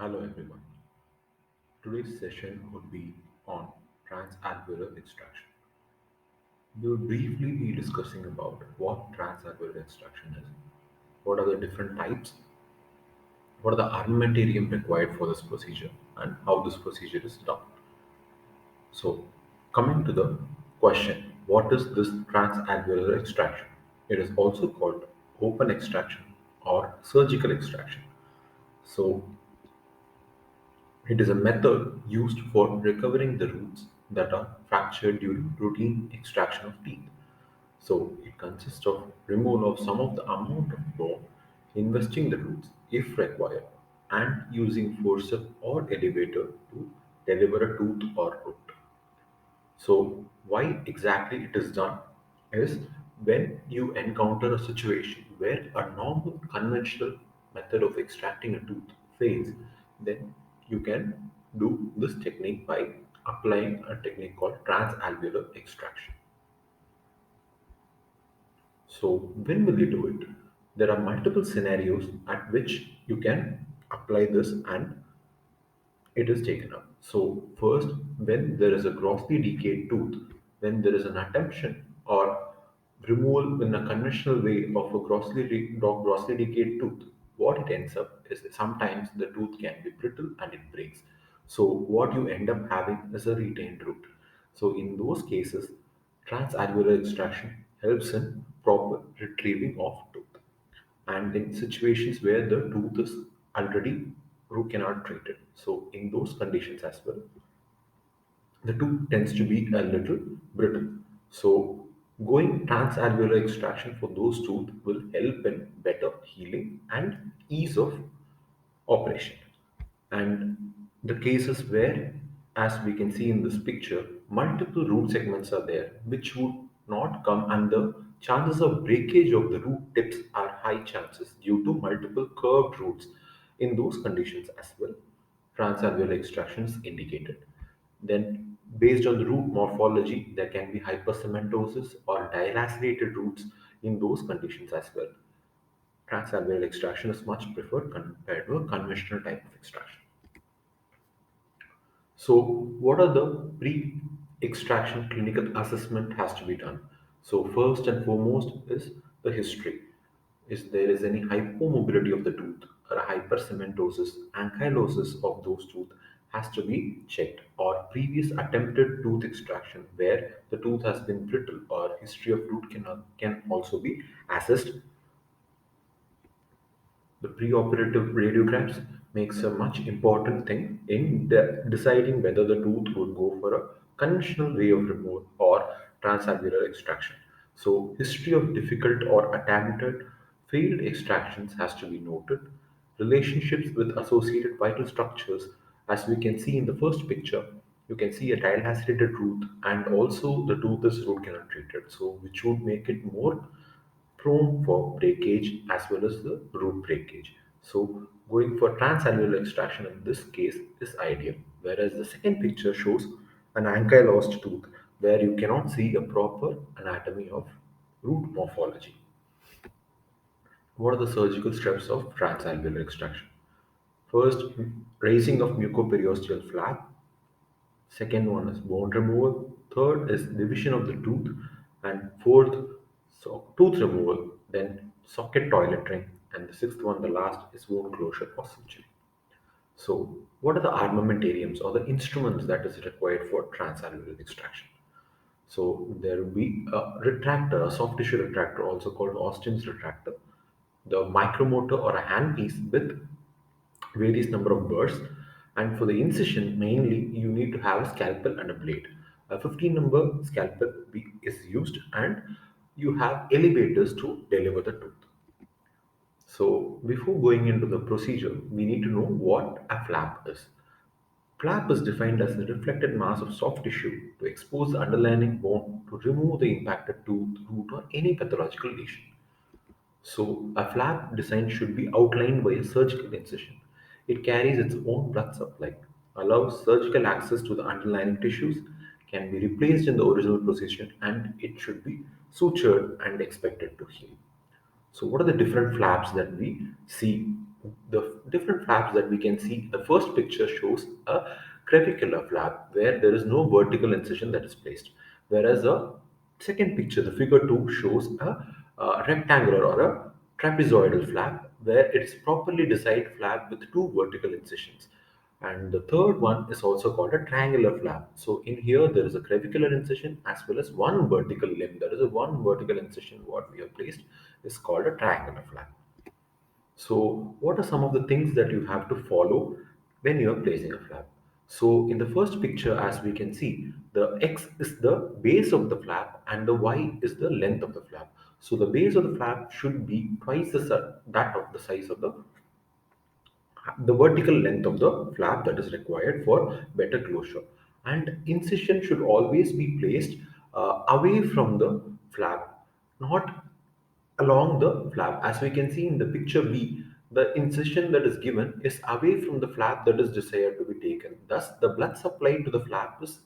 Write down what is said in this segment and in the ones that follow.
Hello everyone. Today's session would be on transalveolar extraction. We will briefly be discussing about what transalveolar extraction is, what are the different types, what are the armamentarium required for this procedure, and how this procedure is done. So, coming to the question, what is this transalveolar extraction? It is also called open extraction or surgical extraction. So, it is a method used for recovering the roots that are fractured during routine extraction of teeth. So it consists of removal of some of the amount of bone, investing the roots if required, and using forceps or elevator to deliver a tooth or root. So, why exactly it is done is when you encounter a situation where a normal conventional method of extracting a tooth fails, then you can do this technique by applying a technique called transalveolar extraction. So, when will you do it? There are multiple scenarios at which you can apply this and it is taken up. So, first, when there is a grossly decayed tooth, when there is an attemption or removal in a conventional way of a grossly decayed tooth, what it ends up is that sometimes the tooth can be brittle and it breaks. So, what you end up having is a retained root. So, in those cases, transalveolar extraction helps in proper retrieving of tooth and in situations where the tooth is already root canal treated. So in those conditions as well, the tooth tends to be a little brittle. So going transalveolar extraction for those tooth will help in better healing and ease of operation. And the cases where, as we can see in this picture, multiple root segments are there, which would not come and the chances of breakage of the root tips are high chances due to multiple curved roots. In those conditions as well, transalveolar extraction is indicated. Then, based on the root morphology, there can be hypercementosis or dilacerated roots in those conditions as well. Transalveolar extraction is much preferred compared to a conventional type of extraction. So, what are the pre-extraction clinical assessment has to be done? So, first and foremost is the history. Is there is any hypomobility of the tooth or a hypercementosis, ankylosis of those tooth has to be checked, or previous attempted tooth extraction where the tooth has been brittle or history of root canal can also be assessed. The preoperative radiographs makes a much important thing in deciding whether the tooth would go for a conventional way of removal or transalveolar extraction. So, history of difficult or attempted failed extractions has to be noted. Relationships with associated vital structures, as we can see in the first picture, you can see a dilacerated root and also the tooth is root canal treated, so which would make it more prone for breakage as well as the root breakage. So going for transalveolar extraction in this case is ideal. Whereas the second picture shows an ankylosed tooth where you cannot see a proper anatomy of root morphology. What are the surgical steps of transalveolar extraction? First, raising of mucoperiosteal flap. Second one is bone removal. Third is division of the tooth. And fourth, tooth removal. Then socket toiletring. And the sixth one, the last, is wound closure or surgery. So, what are the armamentariums or the instruments that is required for transalveolar extraction? So, there will be a retractor, a soft tissue retractor, also called Austin's retractor, the micromotor or a handpiece with various number of burrs, and for the incision mainly you need to have a scalpel and a blade. A 15 number scalpel is used and you have elevators to deliver the tooth. So before going into the procedure we need to know what a flap is. Flap is defined as the reflected mass of soft tissue to expose the underlying bone to remove the impacted tooth, root, or any pathological lesion. So, a flap design should be outlined by a surgical incision. It carries its own blood supply, allows surgical access to the underlying tissues, can be replaced in the original position, and it should be sutured and expected to heal. So, what are the different flaps that we see? the different flaps that we can see, the first picture shows a crevicular flap where there is no vertical incision that is placed, whereas the second picture, the figure 2, shows a rectangular or a trapezoidal flap where it is properly designed flap with two vertical incisions. And the third one is also called a triangular flap. So in here there is a crevicular incision as well as one vertical limb. There is a one vertical incision what we have placed is called a triangular flap. So, what are some of the things that you have to follow when you are placing a flap? So, in the first picture, as we can see, the X is the base of the flap and the Y is the length of the flap. So, the base of the flap should be twice that of the size of the vertical length of the flap that is required for better closure. And incision should always be placed away from the flap, not along the flap. As we can see in the picture B, the incision that is given is away from the flap that is desired to be taken. Thus, the blood supply to the flap is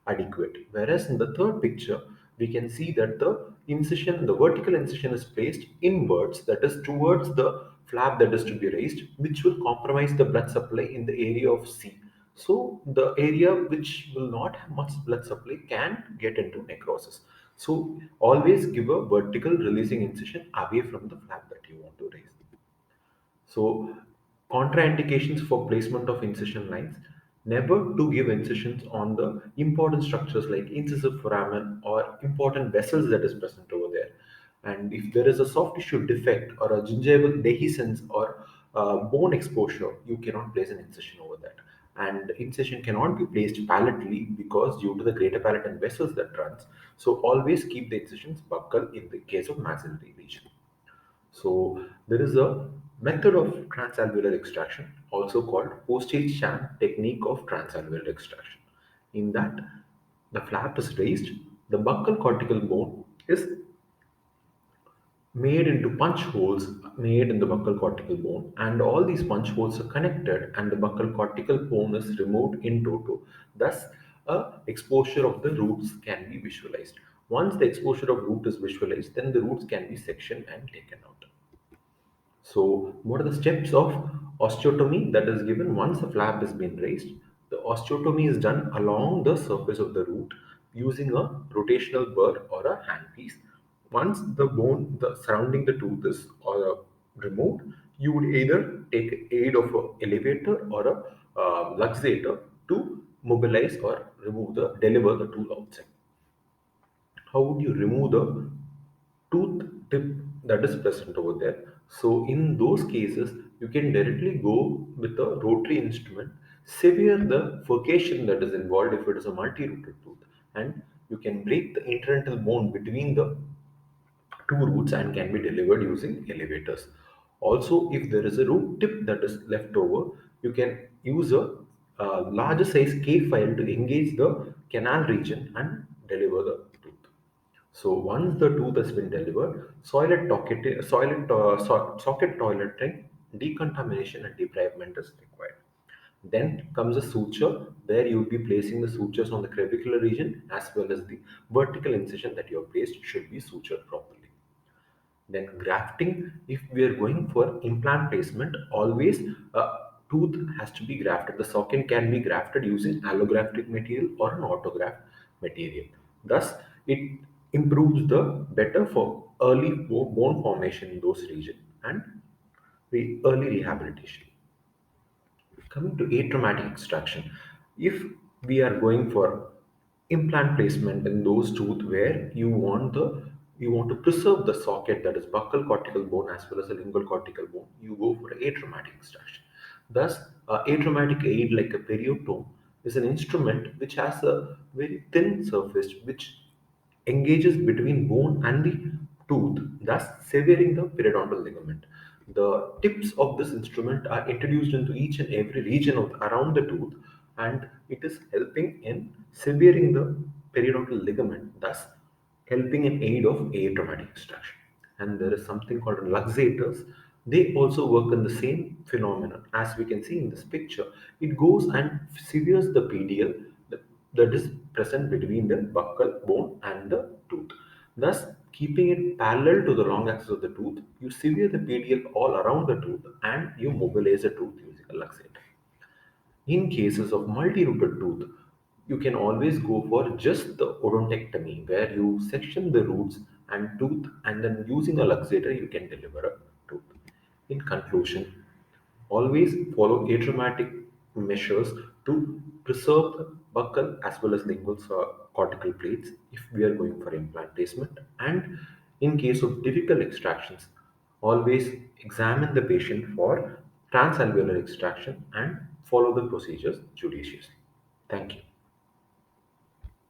adequate. Whereas in the third picture, we can see that the vertical incision is placed inwards, that is towards the flap that is to be raised, which will compromise the blood supply in the area of C. So the area which will not have much blood supply can get into necrosis. So always give a vertical releasing incision away from the flap that you want to raise. So, contraindications for placement of incision lines: never to give incisions on the important structures like incisive foramen or important vessels that is present over there. And if there is a soft tissue defect or a gingival dehiscence or bone exposure, you cannot place an incision over that. And incision cannot be placed palatally because due to the greater palate and vessels that runs. So always keep the incisions buccal in the case of maxillary region. So there is a method of transalveolar extraction, also called postage stamp technique of transalveolar extraction. In that, the flap is raised, the buccal cortical bone is made into punch holes made in the buccal cortical bone, and all these punch holes are connected, and the buccal cortical bone is removed in toto. Thus, a exposure of the roots can be visualized. Once the exposure of root is visualized, then the roots can be sectioned and taken out. So, what are the steps of osteotomy that is given once the flap has been raised? The osteotomy is done along the surface of the root using a rotational burr or a handpiece. Once the bone surrounding the tooth is removed, you would either take aid of an elevator or a luxator to mobilize or deliver the tooth outside. How would you remove the tooth tip that is present over there? So in those cases, you can directly go with a rotary instrument, sever the furcation that is involved if it is a multi-rooted tooth, and you can break the interdental bone between the two roots and can be delivered using elevators. Also, if there is a root tip that is left over, you can use a larger size K file to engage the canal region and deliver the tooth. So once the tooth has been delivered, socket toileting, decontamination and debridement is required. Then comes a suture where you will be placing the sutures on the crevicular region as well as the vertical incision that you have placed should be sutured properly. Then grafting, if we are going for implant placement, always a tooth has to be grafted. The socket can be grafted using allograftic material or an autograft material. Thus, it improves the better for early bone formation in those regions and the early rehabilitation. Coming to atraumatic extraction, if we are going for implant placement in those tooth where you want to preserve the socket that is buccal cortical bone as well as the lingual cortical bone, you go for atraumatic extraction. Thus, atraumatic aid like a periotome is an instrument which has a very thin surface which engages between bone and the tooth, thus severing the periodontal ligament. The tips of this instrument are introduced into each and every region around the tooth, and it is helping in severing the periodontal ligament, thus helping in aid of atraumatic extraction. And there is something called luxators. They also work in the same phenomenon. As we can see in this picture, it goes and severs the PDL that is present between the buccal bone and the tooth. Thus, Keeping it parallel to the long axis of the tooth, you sever the PDL all around the tooth and you mobilize the tooth using a luxator. In cases of multi-rooted tooth, you can always go for just the odontectomy where you section the roots and tooth and then using a luxator you can deliver a tooth. In conclusion, always follow atraumatic measures to preserve the buccal as well as lingual cortical plates if we are going for implant placement. And in case of difficult extractions, always examine the patient for transalveolar extraction and follow the procedures judiciously. Thank you.